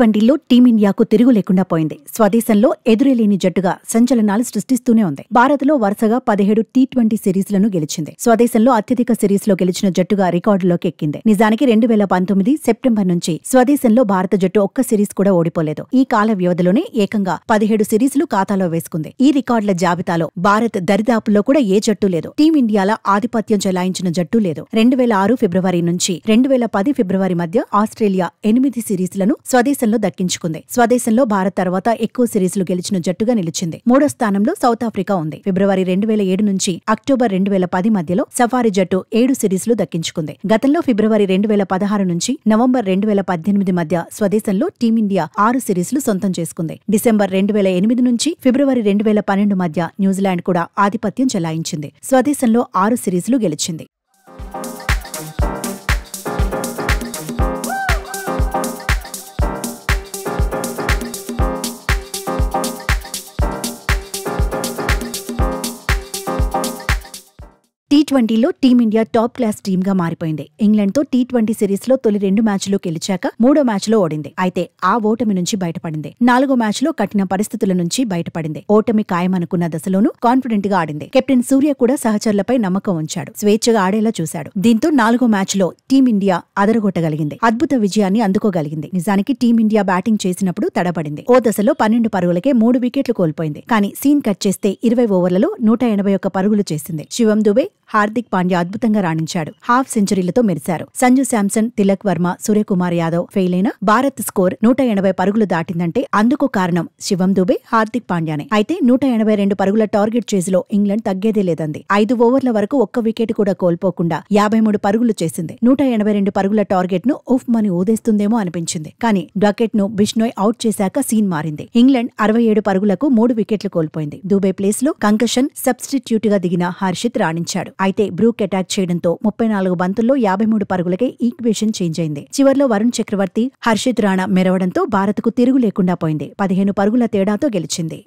టీ20లో టీమిండియాకు తిరుగు లేకుండా పోయింది. స్వదేశంలో ఎదురేలేని జట్టుగా సంచలనాలు సృష్టిస్తూనే ఉంది. భారత్లో వరుసగా 17 టీ20 సిరీస్లను గెలిచింది. స్వదేశంలో అత్యధిక సిరీస్లో గెలిచిన జట్టుగా రికార్డులోకి ఎక్కింది. నిజానికి 2019 సెప్టెంబర్ నుంచి స్వదేశంలో భారత జట్టు ఒక్క సిరీస్ కూడా ఓడిపోలేదు. ఈ కాల వ్యవధిలోనే ఏకంగా 17 సిరీస్లు ఖాతాలో వేసుకుంది. ఈ రికార్డుల జాబితాలో భారత్ దరిదాపుల్లో కూడా ఏ జట్టు లేదు. టీమిండియాల ఆధిపత్యం చెలాయించిన జట్టు లేదు. 2006 ఫిబ్రవరి నుంచి 2010 ఫిబ్రవరి మధ్య ఆస్ట్రేలియా 8 సిరీస్లను స్వదేశంలో దక్కించుకుంది. స్వదేశంలో భారత్ తర్వాత ఎక్కువ సిరీస్లు గెలిచిన జట్టుగా నిలిచింది. మూడో స్థానంలో సౌత్ ఆఫ్రికా ఉంది. ఫిబ్రవరి 2007 నుంచి అక్టోబర్ 2010 మధ్యలో సఫారీ జట్టు 7 సిరీస్లు దక్కించుకుంది. గతంలో ఫిబ్రవరి 2016 నుంచి నవంబర్ 2018 మధ్య స్వదేశంలో టీమిండియా 6 సిరీస్లు సొంతం చేసుకుంది. డిసెంబర్ 2008 నుంచి ఫిబ్రవరి 2012 మధ్య న్యూజిలాండ్ కూడా ఆధిపత్యం చెలాయించింది. స్వదేశంలో 6 సిరీస్లు గెలిచింది. టీ20లో టీమిండియా టాప్ క్లాస్ టీమ్ గా మారిపోయింది. ఇంగ్లాండ్తో టీ20 సిరీస్లో తొలి 2 మ్యాచ్లు గెలిచాక మూడో మ్యాచ్లో ఓడింది. అయితే ఆ ఓటమి నుంచి బయటపడింది. 4గో మ్యాచ్లో కఠిన పరిస్థితుల నుంచి బయటపడింది. ఓటమి ఖాయమనుకున్న దశలోనూ కాన్ఫిడెంట్ గా ఆడింది. కెప్టెన్ సూర్య కూడా సహచరులపై నమ్మకం ఉంచాడు. స్వేచ్ఛగా ఆడేలా చూశాడు. దీంతో 4గో మ్యాచ్లో టీమిండియా అదరగొట్టగలిగింది. అద్భుత విజయాన్ని అందుకోగలిగింది. నిజానికి టీమిండియా బ్యాటింగ్ చేసినప్పుడు తడబడింది. ఓ దశలో 12 పరుగులకే 3 వికెట్లు కోల్పోయింది. కానీ సీన్ కట్ చేస్తే 20 ఓవర్లలో 181 పరుగులు చేసింది. శివం దుబే, హార్దిక్ పాండ్యా అద్భుతంగా రాణించాడు. హాఫ్ సెంచరీలతో మెరిశారు. సంజు శాంసన్, తిలక్ వర్మ, సూర్యకుమార్ యాదవ్ ఫెయిల్ అయిన భారత్ స్కోర్ 180 పరుగులు దాటిందంటే అందుకు కారణం శివం దుబే, హార్దిక్ పాండ్యానే. అయితే 182 పరుగుల టార్గెట్ చేజ్లో ఇంగ్లాండ్ తగ్గేదే లేదంది. 5 ఓవర్ల వరకు ఒక్క వికెట్ కూడా కోల్పోకుండా 53 పరుగులు చేసింది. 182 పరుగుల టార్గెట్ ను ఉఫ్ మని ఊదేస్తుందేమో అనిపించింది. కానీ డకెట్ ను బిష్నోయ్ అవుట్ చేశాక సీన్ మారింది. ఇంగ్లాండ్ 67 పరుగులకు 3 వికెట్లు కోల్పోయింది. దుబే ప్లేస్ లో కంకషన్ సబ్స్టిట్యూట్ గా దిగిన హర్షిత్ రాణించాడు. అయితే బ్రూక్ అటాక్ చేయడంతో 34 బంతుల్లో 53 పరుగులకే ఈక్వేషన్ చేంజ్ అయింది. చివర్లో వరుణ్ చక్రవర్తి, హర్షిత్ రాణా మెరవడంతో భారత్కు తిరుగు లేకుండా పోయింది. 15 పరుగుల తేడాతో గెలిచింది.